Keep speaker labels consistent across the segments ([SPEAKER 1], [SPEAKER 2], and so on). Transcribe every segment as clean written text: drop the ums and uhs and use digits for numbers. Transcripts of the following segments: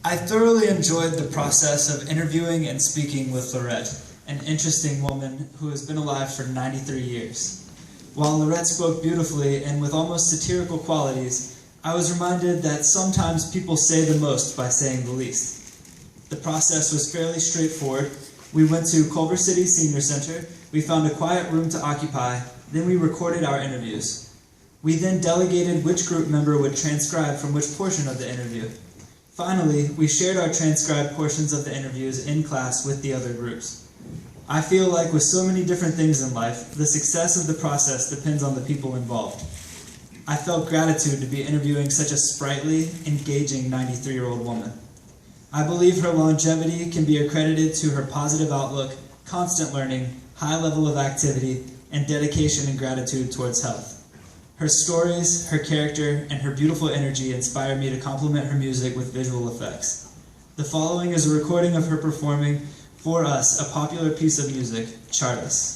[SPEAKER 1] I thoroughly enjoyed the process of interviewing and speaking with Laurette, an interesting woman who has been alive for 93 years. While Laurette spoke beautifully and with almost satirical qualities, I was reminded that sometimes people say the most by saying the least. The process was fairly straightforward. We went to Culver City Senior Center, we found a quiet room to occupy, then we recorded our interviews. We then delegated which group member would transcribe from which portion of the interview. Finally, we shared our transcribed portions of the interviews in class with the other groups. I feel like with so many different things in life, the success of the process depends on the people involved. I felt gratitude to be interviewing such a sprightly, engaging 93-year-old woman. I believe her longevity can be accredited to her positive outlook, constant learning, high level of activity, and dedication and gratitude towards health. Her stories, her character, and her beautiful energy inspire me to complement her music with visual effects. The following is a recording of her performing for us a popular piece of music, Chartless.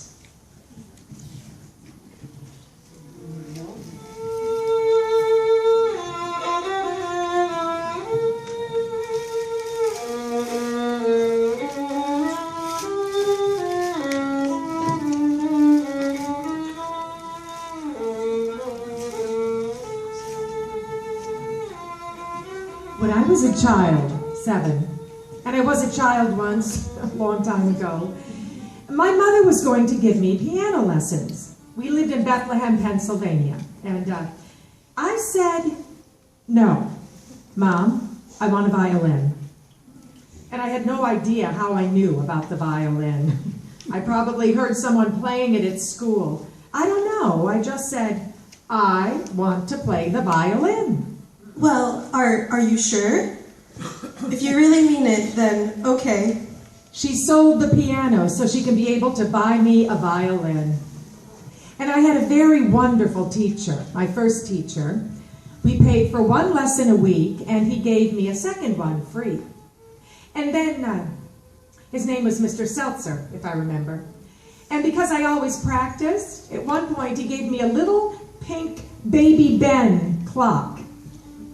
[SPEAKER 2] When I was a child, 7, and I was a child once, a long time ago, my mother was going to give me piano lessons. We lived in Bethlehem, Pennsylvania, and I said, no, Mom, I want a violin. And I had no idea how I knew about the violin. I probably heard someone playing it at school. I don't know, I just said, I want to play the violin.
[SPEAKER 3] Well, are you sure? If you really mean it, then okay.
[SPEAKER 2] She sold the piano so she can be able to buy me a violin. And I had a very wonderful teacher, my first teacher. We paid for one lesson a week, and he gave me a second one free. And then, his name was Mr. Seltzer, if I remember. And because I always practiced, at one point he gave me a little pink Baby Ben clock.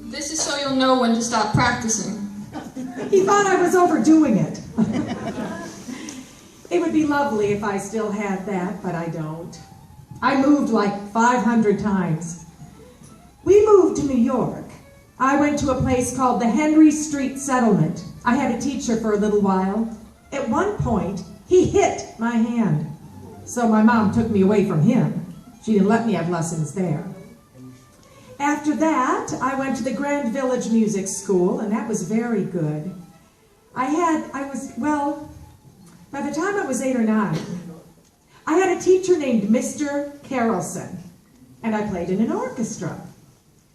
[SPEAKER 4] This is so you'll know when to stop practicing.
[SPEAKER 2] He thought I was overdoing it. It would be lovely if I still had that, but I don't. I moved like 500 times. We moved to New York. I went to a place called the Henry Street Settlement. I had a teacher for a little while. At one point, he hit my hand. So my mom took me away from him. She didn't let me have lessons there. After that, I went to the Grand Village Music School, and that was very good. By the time I was 8 or 9, I had a teacher named Mr. Carlson, and I played in an orchestra.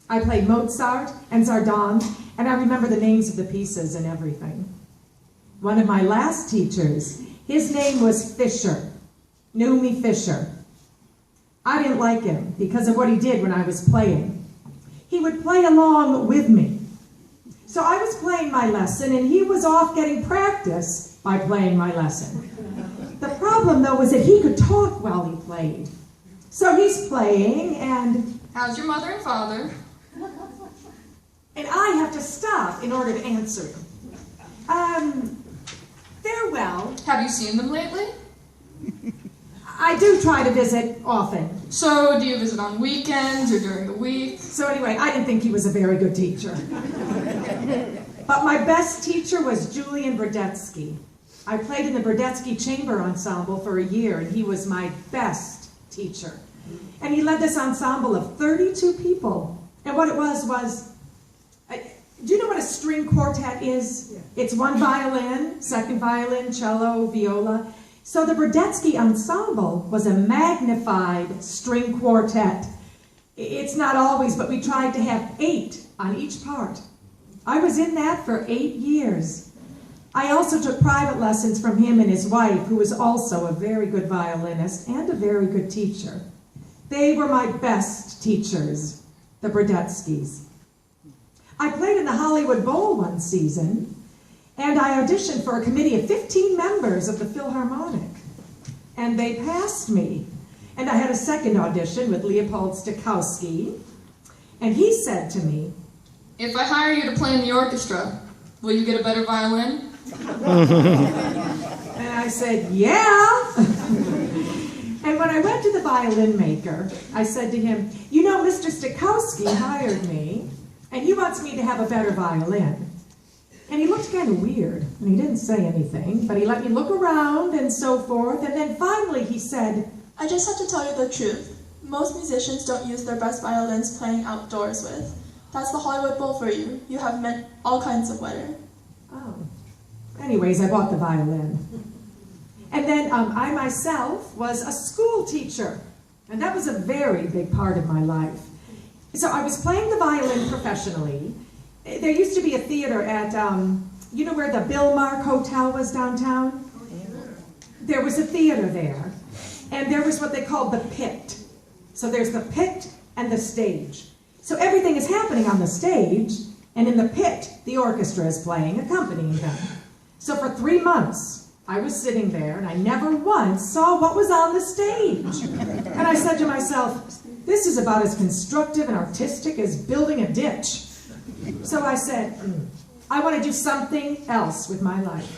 [SPEAKER 2] I played Mozart and Zardon, and I remember the names of the pieces and everything. One of my last teachers, his name was Fisher, Noomi Fisher. I didn't like him because of what he did when I was playing. He would play along with me. So I was playing my lesson, and he was off getting practice by playing my lesson. The problem, though, was that he could talk while he played. So he's playing, and...
[SPEAKER 4] How's your mother and father?
[SPEAKER 2] And I have to stop in order to answer him. They're well.
[SPEAKER 4] Have you seen them lately?
[SPEAKER 2] I do try to visit often.
[SPEAKER 4] So, do you visit on weekends or during the week?
[SPEAKER 2] So anyway, I didn't think he was a very good teacher. But my best teacher was Julian Brodetsky. I played in the Brodetsky Chamber Ensemble for a year, and he was my best teacher. And he led this ensemble of 32 people. And what it was, do you know what a string quartet is? Yeah. It's one violin, second violin, cello, viola. So the Brodetsky Ensemble was a magnified string quartet. It's not always, but we tried to have 8 on each part. I was in that for 8 years. I also took private lessons from him and his wife, who was also a very good violinist and a very good teacher. They were my best teachers, the Brodetskys. I played in the Hollywood Bowl one season, and I auditioned for a committee of 15 members of the Philharmonic. And they passed me. And I had a second audition with Leopold Stokowski. And he said to me,
[SPEAKER 4] If I hire you to play in the orchestra, Will you get a better violin?
[SPEAKER 2] And I said, yeah. And when I went to the violin maker, I said to him, you know, Mr. Stikowski hired me, and he wants me to have a better violin. And he looked kind of weird, and he didn't say anything, but he let me look around and so forth, and then finally he said,
[SPEAKER 5] I just have to tell you the truth. Most musicians don't use their best violins playing outdoors with. That's the Hollywood Bowl for you. You have met all kinds of weather.
[SPEAKER 2] oh. Anyways, I bought the violin. And then I myself was a school teacher, and that was a very big part of my life. So I was playing the violin professionally. There used to be a theater at, you know where the Bill Mark Hotel was downtown? There was a theater there, and there was what they called the pit. So there's the pit and the stage. So everything is happening on the stage, and in the pit, the orchestra is playing, accompanying them. So for 3 months, I was sitting there, and I never once saw what was on the stage. And I said to myself, this is about as constructive and artistic as building a ditch. So I said, I want to do something else with my life.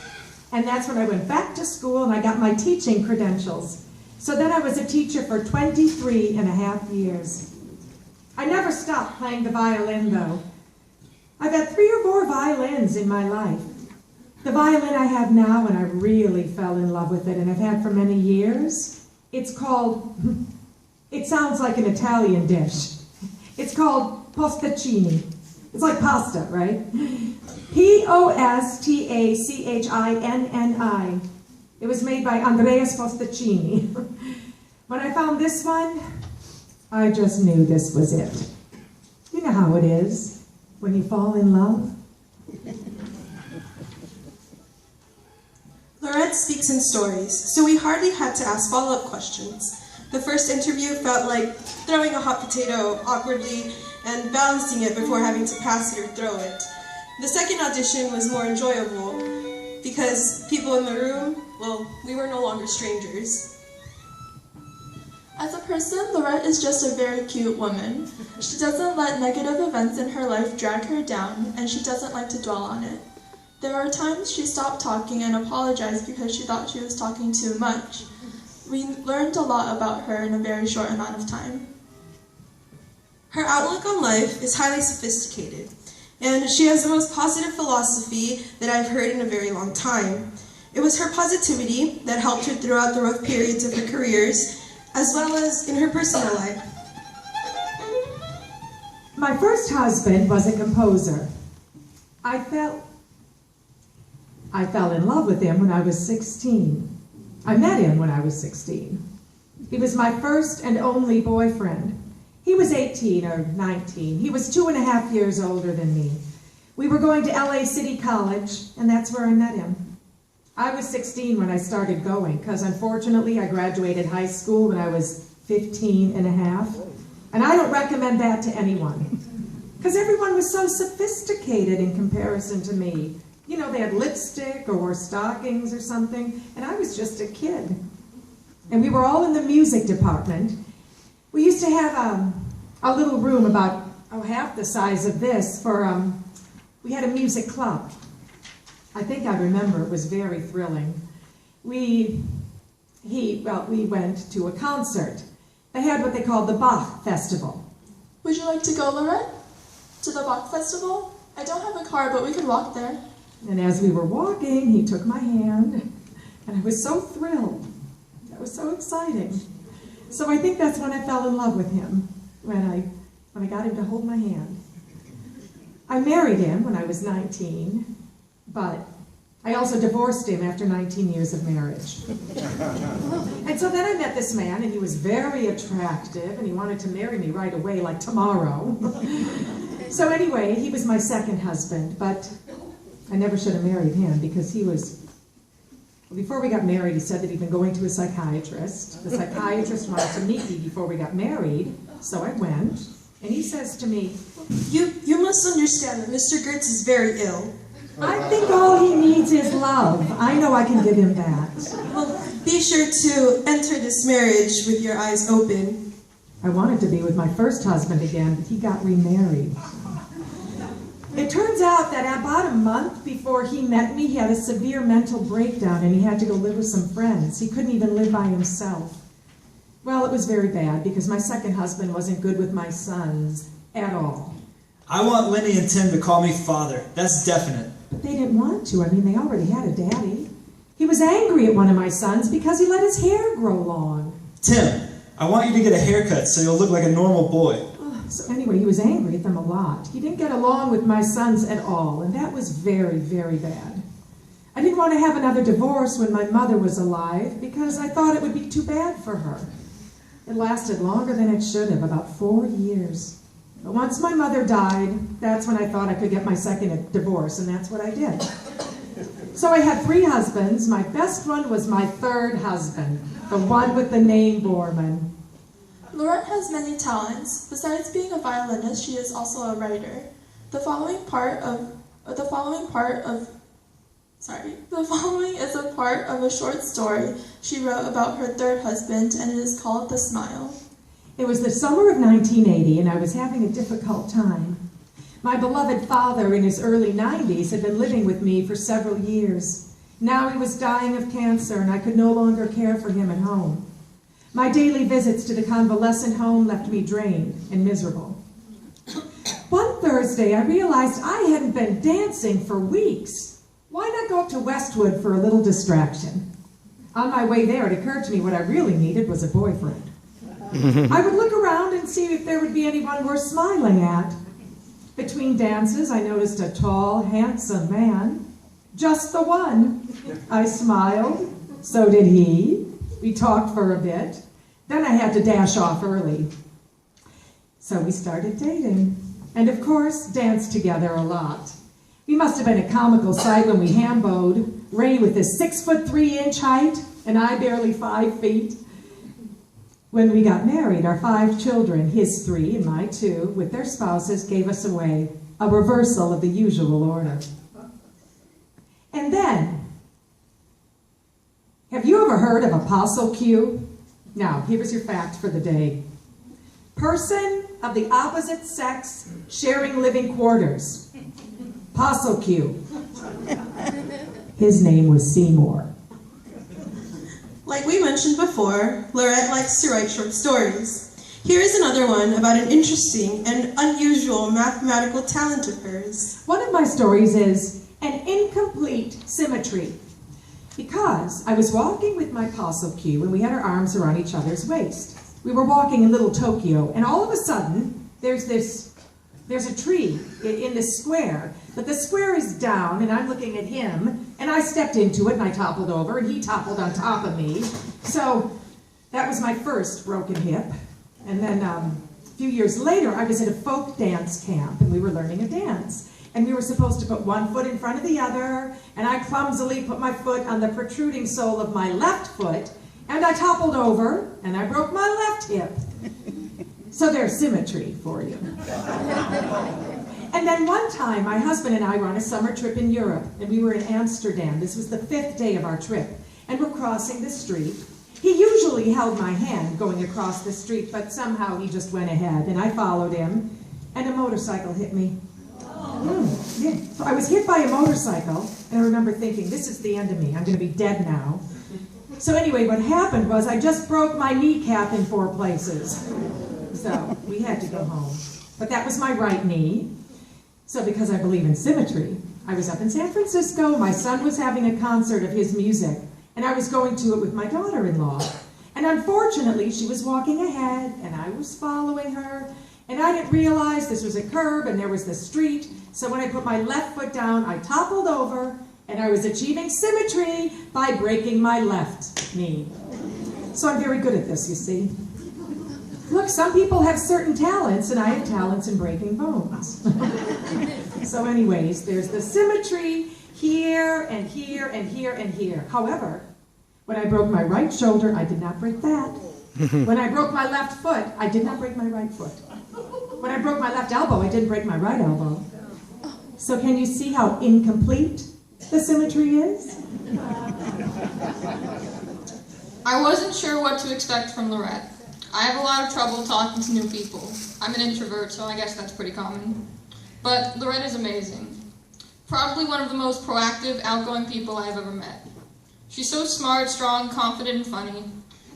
[SPEAKER 2] And that's when I went back to school and I got my teaching credentials. So then I was a teacher for 23 and a half years. I never stopped playing the violin though. I've had 3 or 4 violins in my life. The violin I have now, and I really fell in love with it, and I've had for many years, it's called, it sounds like an Italian dish. It's called Postacini. It's like pasta, right? Postachinni. It was made by Andreas Postacini. When I found this one, I just knew this was it. You know how it is when you fall in love.
[SPEAKER 3] Laurette speaks in stories, so we hardly had to ask follow-up questions. The first interview felt like throwing a hot potato awkwardly and balancing it before having to pass it or throw it. The second audition was more enjoyable because people in the room, well, we were no longer strangers.
[SPEAKER 5] As a person, Laurette is just a very cute woman. She doesn't let negative events in her life drag her down, and she doesn't like to dwell on it. There are times she stopped talking and apologized because she thought she was talking too much. We learned a lot about her in a very short amount of time.
[SPEAKER 3] Her outlook on life is highly sophisticated, and she has the most positive philosophy that I've heard in a very long time. It was her positivity that helped her throughout the rough periods of her careers, as well as in her personal life.
[SPEAKER 2] My first husband was a composer. I fell in love with him when I was 16. I met him when I was 16. He was my first and only boyfriend. He was 18 or 19. He was 2.5 years older than me. We were going to LA City College, and that's where I met him. I was 16 when I started going, because unfortunately I graduated high school when I was 15 and a half. And I don't recommend that to anyone, because everyone was so sophisticated in comparison to me. You know, they had lipstick or wore stockings or something, and I was just a kid. And we were all in the music department. We used to have a little room about half the size of this for, we had a music club. I think I remember it was very thrilling. We went to a concert. They had what they called the Bach Festival.
[SPEAKER 5] Would you like to go, Laurette? To the Bach Festival? I don't have a car, but we could walk there.
[SPEAKER 2] And as we were walking, he took my hand, and I was so thrilled. That was so exciting. So I think that's when I fell in love with him, when I got him to hold my hand. I married him when I was 19, but I also divorced him after 19 years of marriage. And so then I met this man, and he was very attractive, and he wanted to marry me right away, like tomorrow. So anyway, he was my second husband, but I never should have married him because he was, before we got married, he said that he'd been going to a psychiatrist. The psychiatrist wanted to meet me before we got married, so I went, and he says to me,
[SPEAKER 3] You must understand that Mr. Gertz is very ill.
[SPEAKER 2] I think all he needs is love. I know I can give him that.
[SPEAKER 3] Well, be sure to enter this marriage with your eyes open.
[SPEAKER 2] I wanted to be with my first husband again, but he got remarried. It turns out that about a month before he met me, he had a severe mental breakdown and he had to go live with some friends. He couldn't even live by himself. Well, it was very bad because my second husband wasn't good with my sons at all.
[SPEAKER 1] I want Lenny and Tim to call me father. That's definite.
[SPEAKER 2] But they didn't want to. I mean, they already had a daddy. He was angry at one of my sons because he let his hair grow long.
[SPEAKER 1] Tim, I want you to get a haircut so you'll look like a normal boy.
[SPEAKER 2] So anyway, he was angry at them a lot. He didn't get along with my sons at all, and that was very, very bad. I didn't want to have another divorce when my mother was alive because I thought it would be too bad for her. It lasted longer than it should have, about 4 years. But once my mother died, that's when I thought I could get my second divorce, and that's what I did. So I had 3 husbands. My best one was my third husband, the one with the name Borman.
[SPEAKER 5] Laurette has many talents. Besides being a violinist, she is also a writer. The following is a part of a short story she wrote about her third husband, and it is called The Smile.
[SPEAKER 2] It was the summer of 1980, and I was having a difficult time. My beloved father, in his early 90s, had been living with me for several years. Now he was dying of cancer, and I could no longer care for him at home. My daily visits to the convalescent home left me drained and miserable. One Thursday, I realized I hadn't been dancing for weeks. Why not go up to Westwood for a little distraction? On my way there, it occurred to me what I really needed was a boyfriend. I would look around and see if there would be anyone worth smiling at. Between dances, I noticed a tall, handsome man. Just the one. I smiled. So did he. We talked for a bit. Then I had to dash off early. So we started dating. And of course, danced together a lot. We must have been a comical sight when we ham-bowed. Ray with his 6'3" height, and I barely 5 feet. When we got married, our 5 children, his 3 and my 2, with their spouses, gave us away, a reversal of the usual order. And then, have you ever heard of Apostle Q? Now, here's your fact for the day. Person of the opposite sex sharing living quarters. Apostle Q. His name was Seymour.
[SPEAKER 3] Like we mentioned before, Laurette likes to write short stories. Here is another one about an interesting and unusual mathematical talent of hers.
[SPEAKER 2] One of my stories is an incomplete symmetry. Because I was walking with my Apostle Q and we had our arms around each other's waist. We were walking in Little Tokyo, and all of a sudden, there's a tree in this square, but the square is down, and I'm looking at him, and I stepped into it, and I toppled over, and he toppled on top of me. So that was my first broken hip. And then a few years later, I was at a folk dance camp, and we were learning a dance. And we were supposed to put one foot in front of the other, and I clumsily put my foot on the protruding sole of my left foot, and I toppled over, and I broke my left hip. So there's symmetry for you. And then one time, my husband and I were on a summer trip in Europe, and we were in Amsterdam. This was the 5th day of our trip, and we're crossing the street. He usually held my hand going across the street, but somehow he just went ahead, and I followed him, and a motorcycle hit me. Yeah. So I was hit by a motorcycle, and I remember thinking, this is the end of me. I'm going to be dead now. So anyway, what happened was I just broke my kneecap in 4 places. So we had to go home. But that was my right knee. So because I believe in symmetry, I was up in San Francisco. My son was having a concert of his music, and I was going to it with my daughter-in-law. And unfortunately, she was walking ahead, and I was following her. And I didn't realize this was a curb and there was the street. So when I put my left foot down, I toppled over, and I was achieving symmetry by breaking my left knee. So I'm very good at this, you see. Look, some people have certain talents, and I have talents in breaking bones. So anyways, there's the symmetry here and here and here and here. However, when I broke my right shoulder, I did not break that. When I broke my left foot, I did not break my right foot. When I broke my left elbow, I didn't break my right elbow. So can you see how incomplete the symmetry is?
[SPEAKER 4] I wasn't sure what to expect from Laurette. I have a lot of trouble talking to new people. I'm an introvert, so I guess that's pretty common. But Laurette is amazing. Probably one of the most proactive, outgoing people I've ever met. She's so smart, strong, confident, and funny.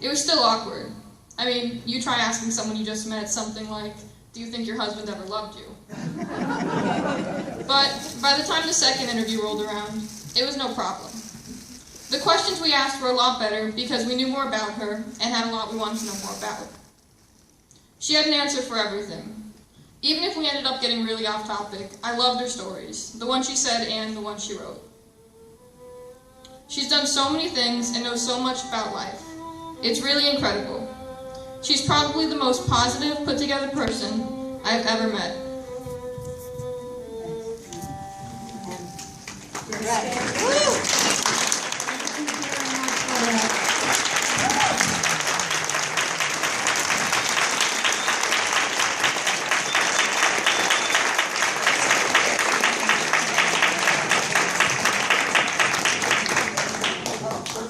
[SPEAKER 4] It was still awkward. I mean, you try asking someone you just met something like, "Do you think your husband ever loved you?" But by the time the second interview rolled around, it was no problem. The questions we asked were a lot better because we knew more about her and had a lot we wanted to know more about. She had an answer for everything. Even if we ended up getting really off topic, I loved her stories, the ones she said and the ones she wrote. She's done so many things and knows so much about life. It's really incredible. She's probably the most positive, put-together person I've ever met.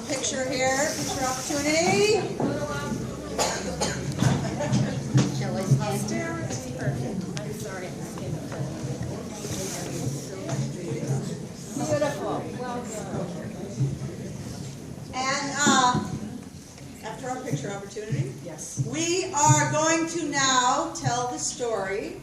[SPEAKER 6] Picture here, picture opportunity. Shall I stand? Perfect. I'm sorry. Beautiful. Well done. And after our picture opportunity, yes, we are going to now tell the story